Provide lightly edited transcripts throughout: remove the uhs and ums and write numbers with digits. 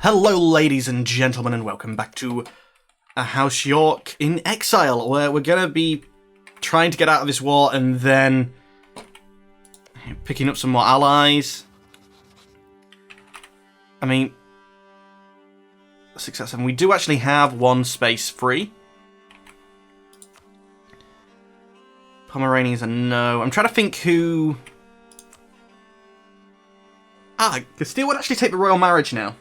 Hello, ladies and gentlemen, and welcome back to a House York in Exile, where we're going to be trying to get out of this war and then picking up some more allies. I mean, 6 out of 7. We do actually have one space free. Pomeranians are no. I'm trying to think who... Castile would actually take the royal marriage now.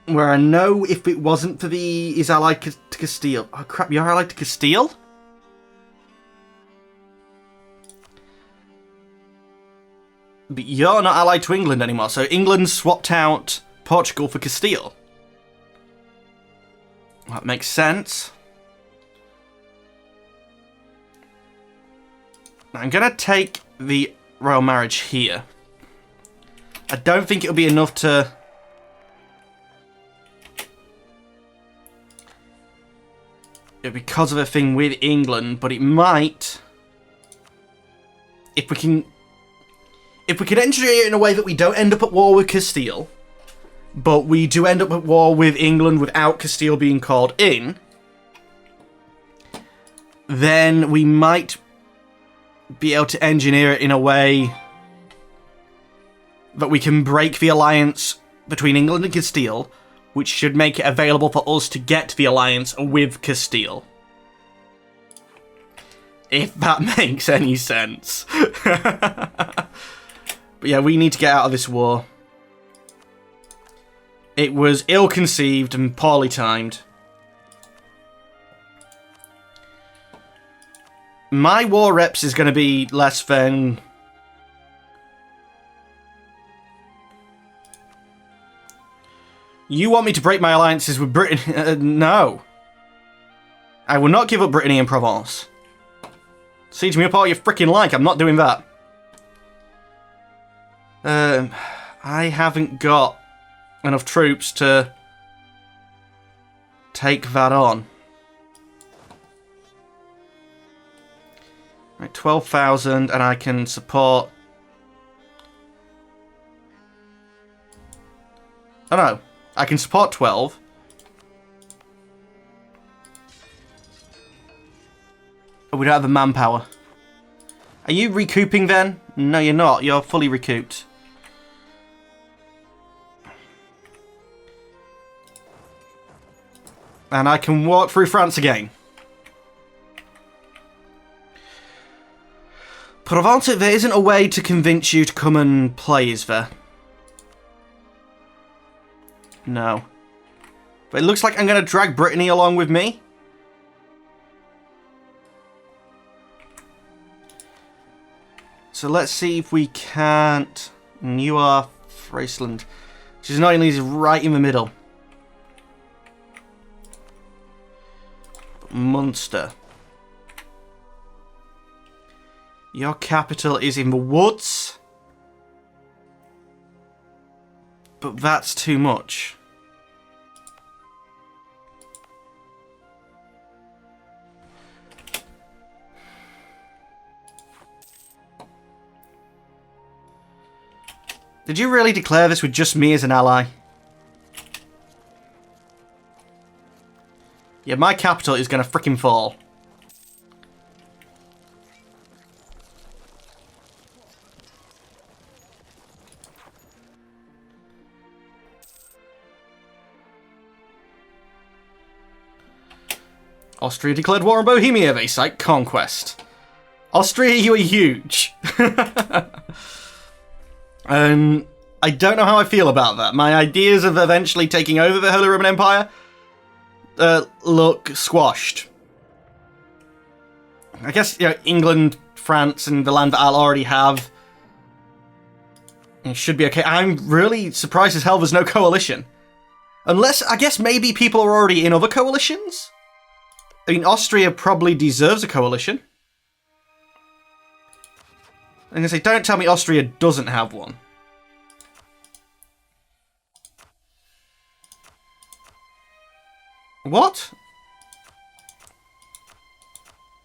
Where I know if it wasn't for is allied to Castile. Oh crap, you're allied to Castile? But you're not allied to England anymore, so England swapped out Portugal for Castile. That makes sense. I'm going to take the royal marriage here. I don't think it'll be enough to... because of a thing with England, but it might... If we can engineer it in a way that we don't end up at war with Castile, but we do end up at war with England without Castile being called in, then we might be able to engineer it in a way that we can break the alliance between England and Castile, which should make it available for us to get the alliance with Castile. If that makes any sense. But yeah, we need to get out of this war. It was ill-conceived and poorly timed. My war reps is going to be less than... You want me to break my alliances with Britain? No. I will not give up Brittany and Provence. Siege me up all you freaking like. I'm not doing that. I haven't got enough troops to take that on. Right, 12,000, and I can support... Oh no. I can support 12. Oh, we don't have the manpower. Are you recouping then? No, you're not. You're fully recouped. And I can walk through France again. Provence, there isn't a way to convince you to come and play, is there? No. But it looks like I'm going to drag Brittany along with me. So let's see if we can't... You are Friesland. Which is annoyingly right in the middle. Munster. Your capital is in the woods. But that's too much. Did you really declare this with just me as an ally? Yeah, my capital is going to frickin' fall. Austria declared war on Bohemia. They cite conquest. Austria, you are huge. I don't know how I feel about that. My ideas of eventually taking over the Holy Roman Empire look squashed. I guess, you know, England, France, and the land that I'll already have, it should be okay. I'm really surprised as hell there's no coalition. Unless, I guess maybe people are already in other coalitions? I mean, Austria probably deserves a coalition. I'm going to say, don't tell me Austria doesn't have one. What?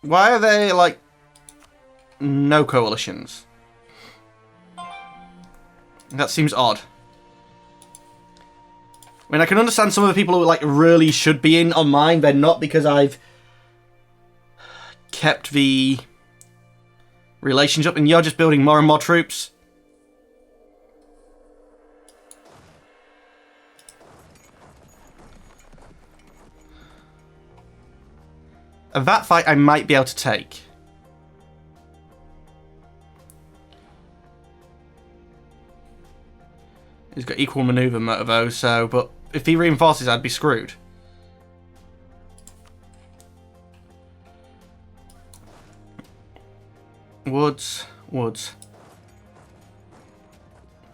Why are they, like, no coalitions? That seems odd. I mean, I can understand some of the people who, like, really should be in on mine. They're not because I've kept the relationship, and you're just building more and more troops. That fight I might be able to take. He's got equal maneuver though, so, but if he reinforces, I'd be screwed. Woods.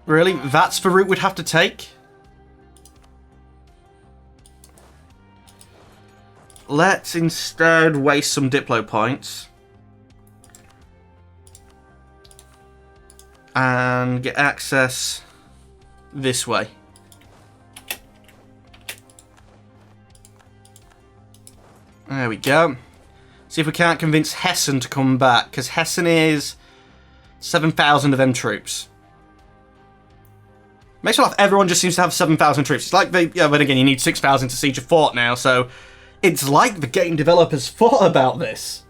Really? That's the route we'd have to take? Let's instead waste some Diplo points. And get access this way. There we go. See if we can't convince Hessen to come back, because Hessen is 7,000 of them troops. Makes me laugh, everyone just seems to have 7,000 troops. It's like they, yeah, but again, you need 6,000 to siege a fort now, so it's like the game developers thought about this.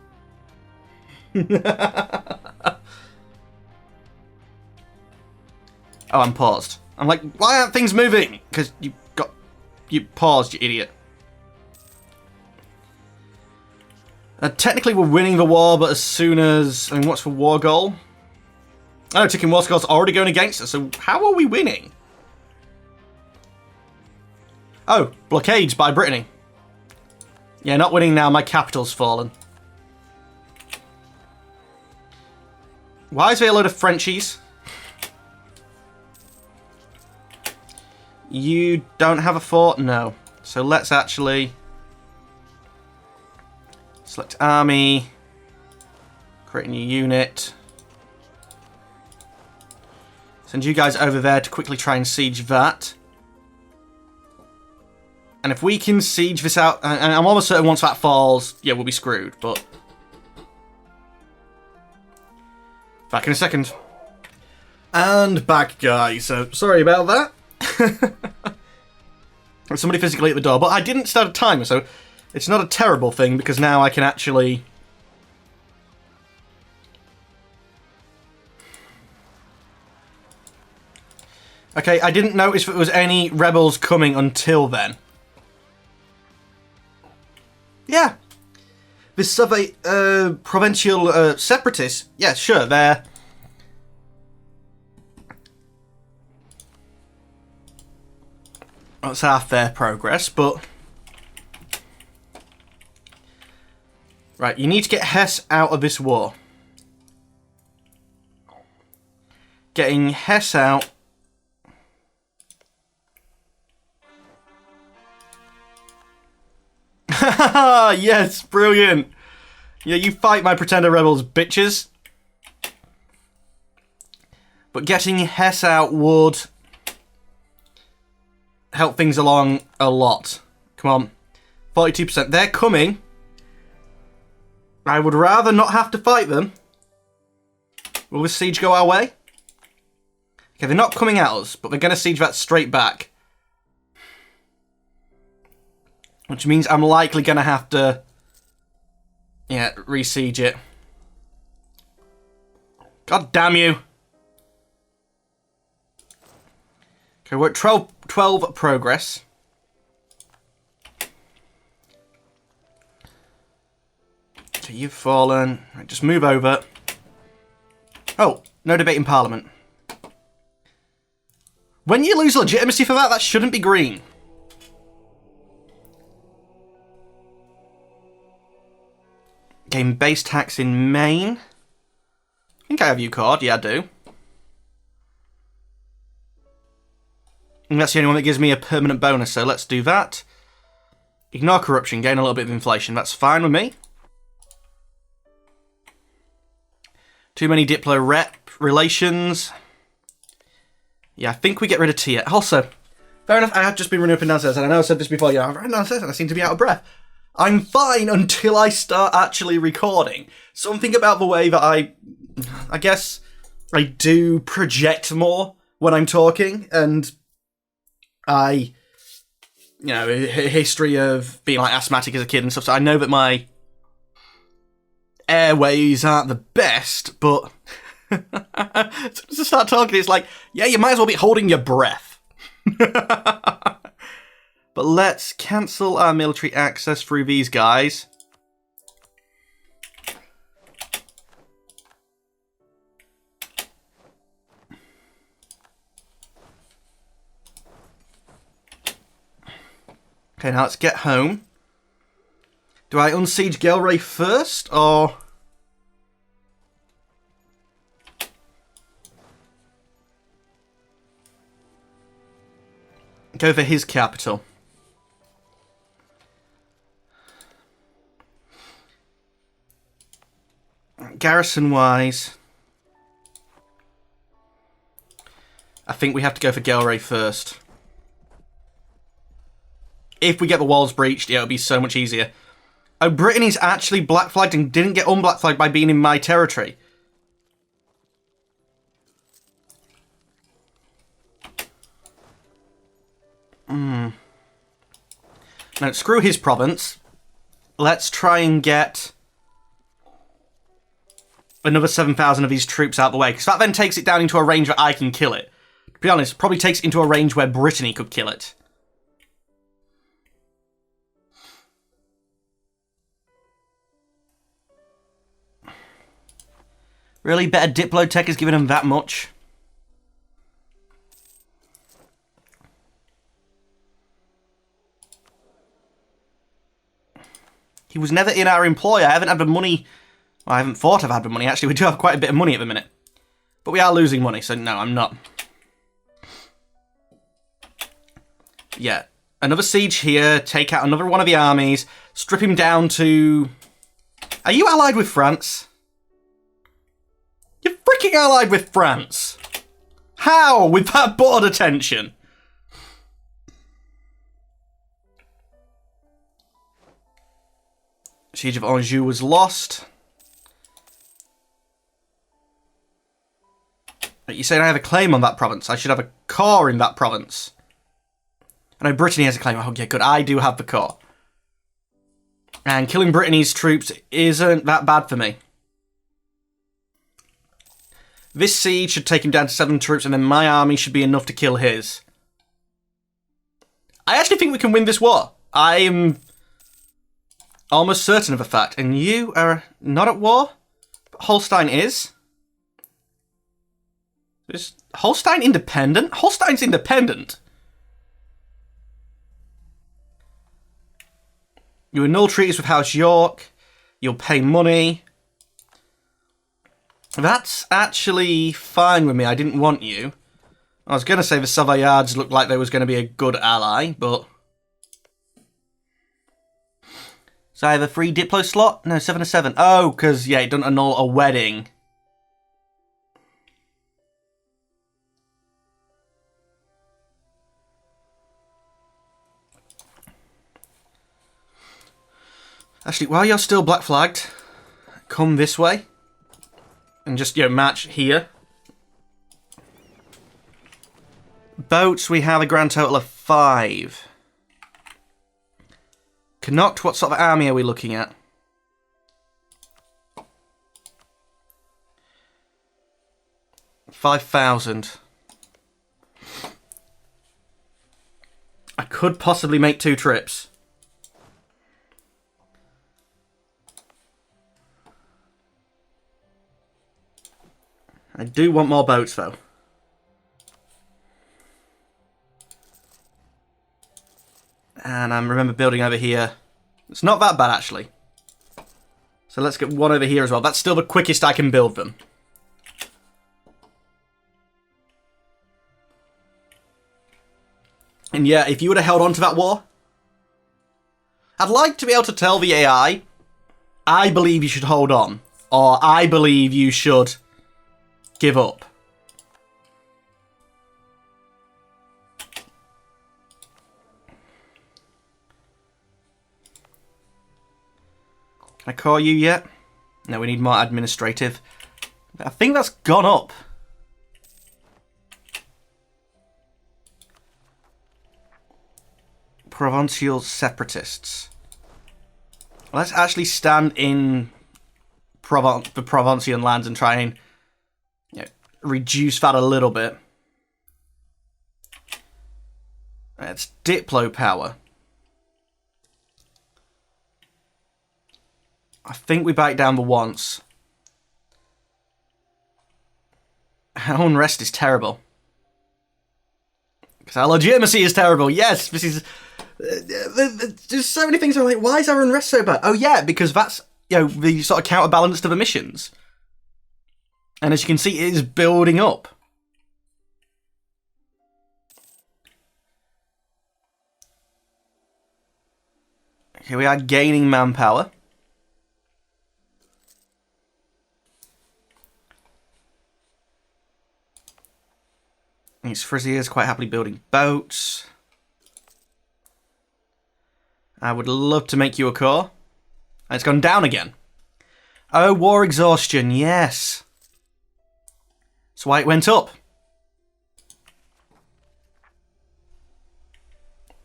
Oh, I'm paused. I'm like, why aren't things moving? Because you paused, you idiot. Technically, we're winning the war, but as soon as... I mean, what's the war goal? Oh, ticking war score's already going against us, so how are we winning? Oh, blockades by Brittany. Yeah, not winning now, my capital's fallen. Why is there a load of Frenchies? You don't have a fort? No. So let's actually... select army. Create a new unit. Send you guys over there to quickly try and siege that. And if we can siege this out... and I'm almost certain once that falls, yeah, we'll be screwed, but... back in a second. And back, guys. So, sorry about that. There's somebody physically at the door, but I didn't start a timer, so it's not a terrible thing, because now I can actually... okay, I didn't notice if there was any rebels coming until then. Yeah. The provincial separatists, yeah, sure, they're... that's half their progress, but... right, you need to get Hesse out of this war. Getting Hesse out... yes, brilliant. Yeah, you fight my pretender rebels, bitches. But getting Hesse out would help things along a lot. Come on. 42%. They're coming. I would rather not have to fight them. Will this siege go our way? Okay, they're not coming at us, but they're going to siege that straight back. Which means I'm likely going to have to... yeah, re-siege it. God damn you. Okay, we're at 12 progress. Okay, you've fallen. Right, just move over. Oh, no debate in Parliament. When you lose legitimacy for that, that shouldn't be green. Game base tax in Maine. I think I have you card. Yeah, I do. And that's the only one that gives me a permanent bonus, so let's do that. Ignore corruption, gain a little bit of inflation. That's fine with me. Too many Diplo rep relations. Yeah, I think we get rid of Tia. Also, fair enough, I have just been running up and downstairs, and I know I said this before, I've run downstairs and I seem to be out of breath. I'm fine until I start actually recording. Something about the way that I guess I do project more when I'm talking, and I, you know, a history of being like asthmatic as a kid and stuff, so I know that my airways aren't the best, but to start talking, it's like, yeah, you might as well be holding your breath. But let's cancel our military access through these guys. Okay, now let's get home. Do I unsiege Gelre first, or... go for his capital? Garrison-wise, I think we have to go for Gelre first. If we get the walls breached, yeah, it'll be so much easier. Oh, Brittany's actually black flagged and didn't get unblack flagged by being in my territory. No, screw his province. Let's try and get another 7,000 of these troops out the way, because that then takes it down into a range where I can kill it. To be honest, probably takes it into a range where Brittany could kill it. Really? Better Diplotech is giving him that much? He was never in our employ. I haven't had the money. Well, I haven't thought I've had the money. Actually, we do have quite a bit of money at the minute. But we are losing money, so no, I'm not. Yeah. Another siege here. Take out another one of the armies. Strip him down to... Are you allied with France? You're freaking allied with France! How? With that border tension? Siege of Anjou was lost. You're saying I have a claim on that province. I should have a core in that province. I know Brittany has a claim. Oh, yeah, good. I do have the core. And killing Brittany's troops isn't that bad for me. This siege should take him down to 7 troops, and then my army should be enough to kill his. I actually think we can win this war. I am almost certain of the fact. And you are not at war? But Holstein is? Is Holstein independent? Holstein's independent. You annul treaties with House York. You'll pay money. That's actually fine with me. I didn't want you. I was going to say the Savoyards looked like they was going to be a good ally, but... So I have a free Diplo slot? No, 7 of 7. Oh, because, yeah, it doesn't annul a wedding. Actually, while you're still black flagged, come this way. And just, you know, match here. Boats, we have a grand total of 5. Connaught, what sort of army are we looking at? $5,000. I could possibly make 2 trips. I do want more boats, though. And I remember building over here. It's not that bad, actually. So let's get one over here as well. That's still the quickest I can build them. And yeah, if you would have held on to that war, I'd like to be able to tell the AI, I believe you should hold on. Or I believe you should give up. Can I call you yet? No, we need more administrative. I think that's gone up. Provincial separatists. Let's actually stand in the Provincian lands and try and reduce that a little bit. It's Diplo power. I think we bite down the once. Our unrest is terrible. Because our legitimacy is terrible. Yes, this is... There's so many things I'm like, why is our unrest so bad? Oh yeah, because that's, the sort of counterbalance to the missions. And as you can see, it is building up. Here we are gaining manpower. These Frisiers quite happily building boats. I would love to make you a core. And it's gone down again. Oh, war exhaustion, yes. That's why it went up.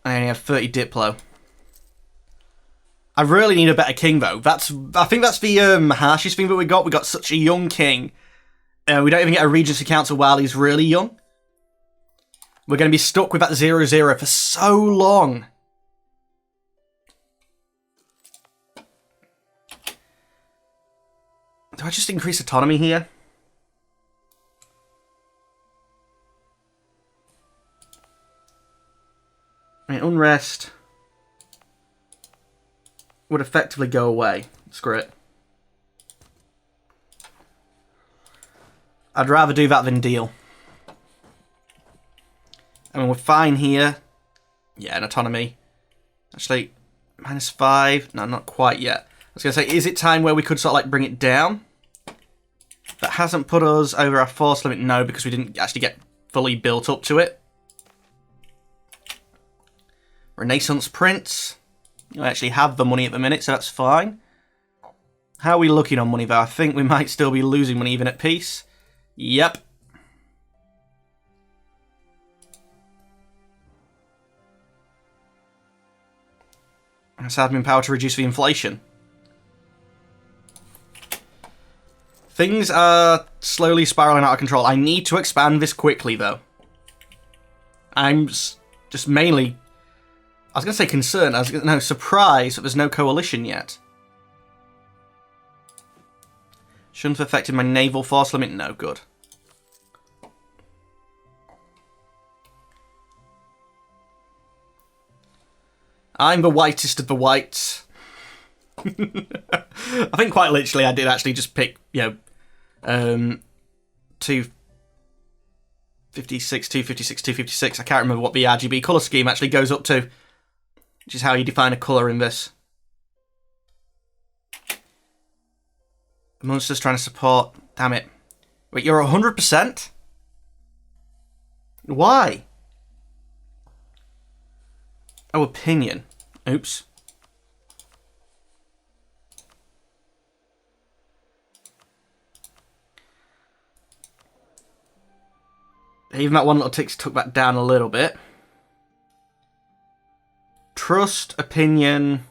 I only have 30 Diplo. I really need a better king, though. I think that's the harshest thing that we got. We got such a young king. We don't even get a Regency Council while he's really young. We're going to be stuck with that 0-0 for so long. Do I just increase autonomy here? I mean, unrest would effectively go away. Screw it. I'd rather do that than deal. I mean, we're fine here. Yeah, an autonomy. Actually, -5. No, not quite yet. I was going to say, is it time where we could sort of like bring it down? That hasn't put us over our force limit. No, because we didn't actually get fully built up to it. Renaissance Prince. I actually have the money at the minute, so that's fine. How are we looking on money, though? I think we might still be losing money even at peace. Yep. That's admin power to reduce the inflation. Things are slowly spiraling out of control. I need to expand this quickly, though. I'm just mainly... I was going to say concerned. No, surprised that there's no coalition yet. Shouldn't have affected my naval force limit. No, good. I'm the whitest of the whites. I think quite literally I did actually just pick, 256, 256, 256. I can't remember what the RGB colour scheme actually goes up to. Which is how you define a colour in this. Munster's trying to support. Damn it. Wait, you're 100%? Why? Oh, opinion. Oops. Even that one little tick took that down a little bit. Trust, opinion.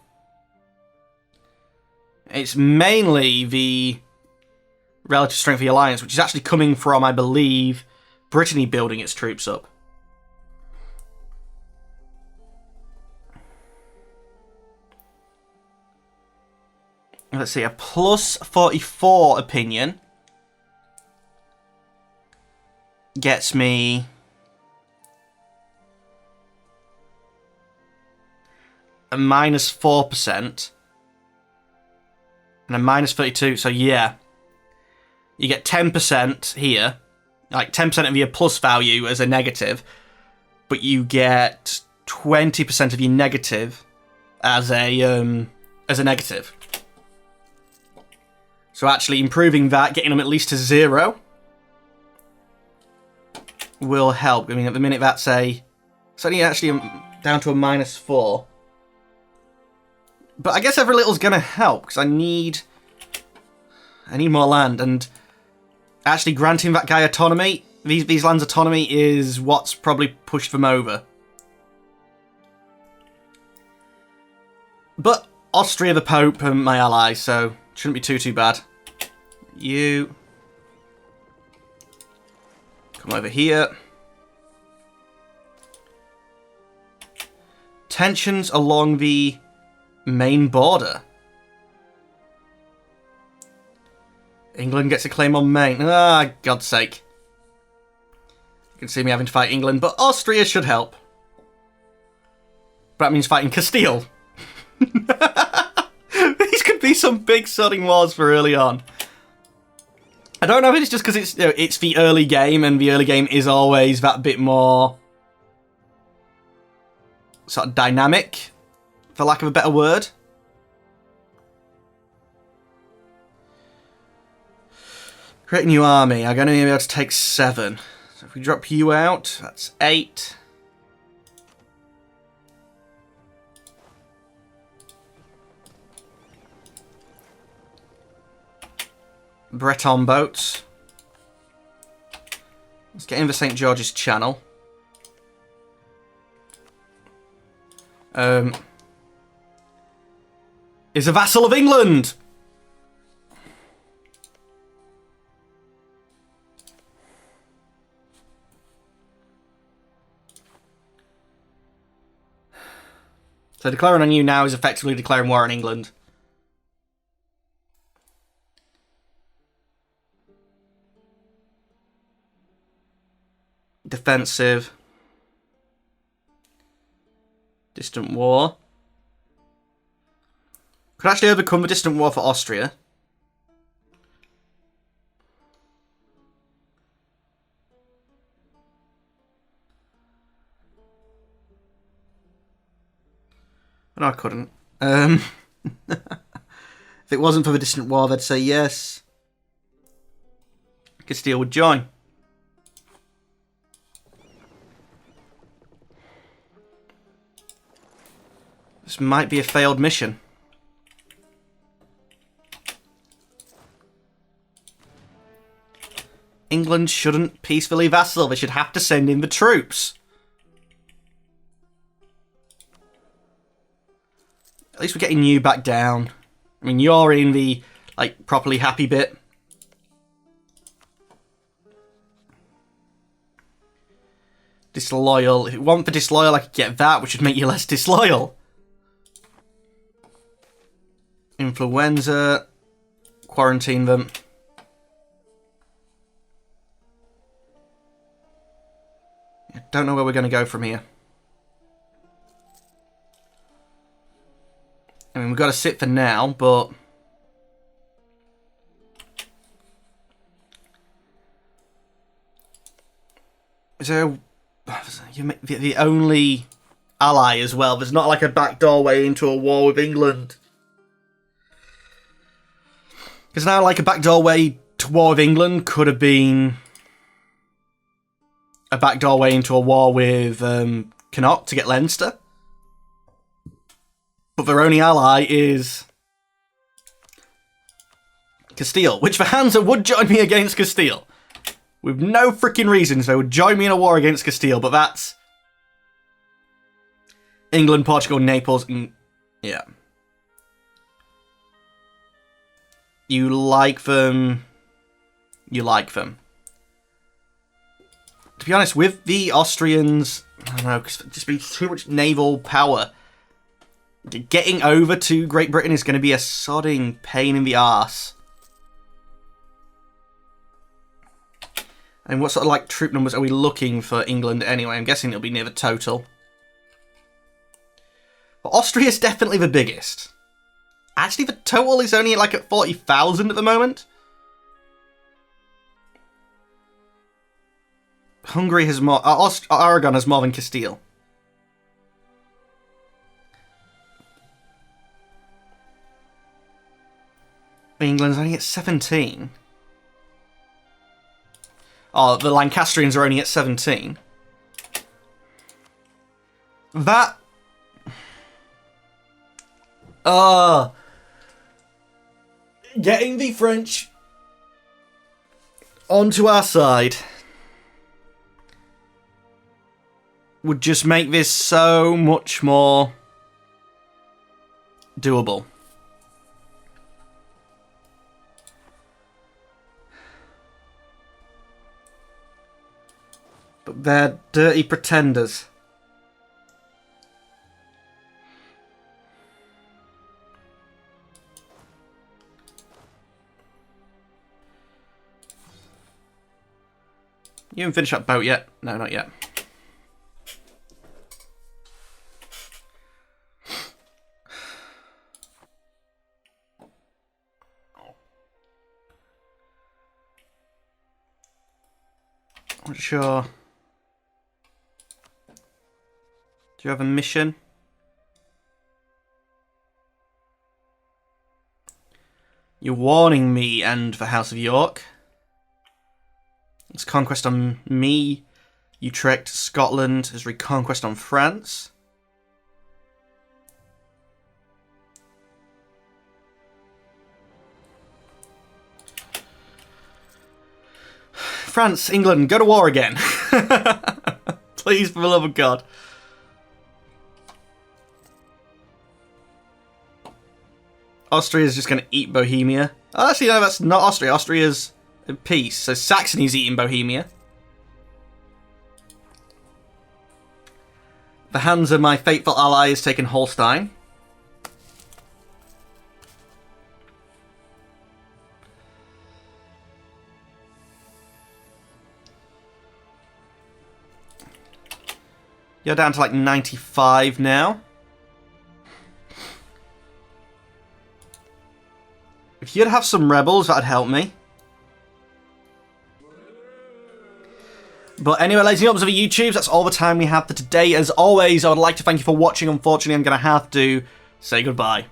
It's mainly the relative strength of the alliance, which is actually coming from, I believe, Brittany building its troops up. Let's see, a plus 44 opinion gets me a minus 4% and a minus 32. So yeah, you get 10% here, like 10% of your plus value as a negative, but you get 20% of your negative as a negative. So actually improving that, getting them at least to 0, will help. I mean, at the minute that's it's only actually down to a minus 4. But I guess every little's going to help, because I need more land, and actually granting that guy autonomy, these lands' autonomy is what's probably pushed them over. But Austria, the Pope, and my allies, so shouldn't be too bad. You come over here. Tensions along the main border. England gets a claim on Maine. Ah, God's sake. You can see me having to fight England, but Austria should help. But that means fighting Castile. These could be some big sodding wars for early on. I don't know if it's just because it's, you know, it's the early game, and the early game is always that bit more sort of dynamic, for lack of a better word. Create a new army. I'm going to be able to take 7. So if we drop you out, that's 8. Breton boats. Let's get in the St. George's Channel. Is a vassal of England. So declaring on you now is effectively declaring war on England. Defensive. Distant war. Could actually overcome the distant war for Austria. No, I couldn't. If it wasn't for the distant war, they'd say yes. Castile would join. This might be a failed mission. England shouldn't peacefully vassal. They should have to send in the troops. At least we're getting you back down. I mean, you're in the, like, properly happy bit. Disloyal. If you want for disloyal, I could get that, which would make you less disloyal. Influenza. Quarantine them. I don't know where we're going to go from here. I mean, we've got to sit for now, but... So, you're the only ally as well. There's not like a backdoor way into a war with England. Because now, like, a backdoor way to war with England could have been a backdoor way into a war with Connaught to get Leinster. But their only ally is Castile, which the Hansa would join me against Castile. With no freaking reasons they would join me in a war against Castile, but that's England, Portugal, Naples, and yeah. You like them. You like them. To be honest, with the Austrians, I don't know, because there'd just be too much naval power. Getting over to Great Britain is going to be a sodding pain in the arse. And what sort of like troop numbers are we looking for England anyway? I'm guessing it'll be near the total. But Austria's definitely the biggest. Actually, the total is only like at 40,000 at the moment. Hungary has more... Aragon has more than Castile. England's only at 17. Oh, the Lancastrians are only at 17. That... Getting the French onto our side would just make this so much more doable. But they're dirty pretenders. You haven't finished that boat yet? No, not yet. I'm not sure. Do you have a mission? You're warning me and the House of York. It's conquest on me. Utrecht, Scotland is reconquest on France. France, England, go to war again. Please, for the love of God. Austria's just going to eat Bohemia. Oh, actually, no, that's not Austria. Austria's at peace. So Saxony's eating Bohemia. The hands of my fateful ally has taken Holstein. You're down to like 95 now. If you'd have some rebels, that'd help me. But anyway, ladies and gentlemen of YouTube, that's all the time we have for today. As always, I would like to thank you for watching. Unfortunately, I'm going to have to say goodbye.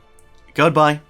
Goodbye.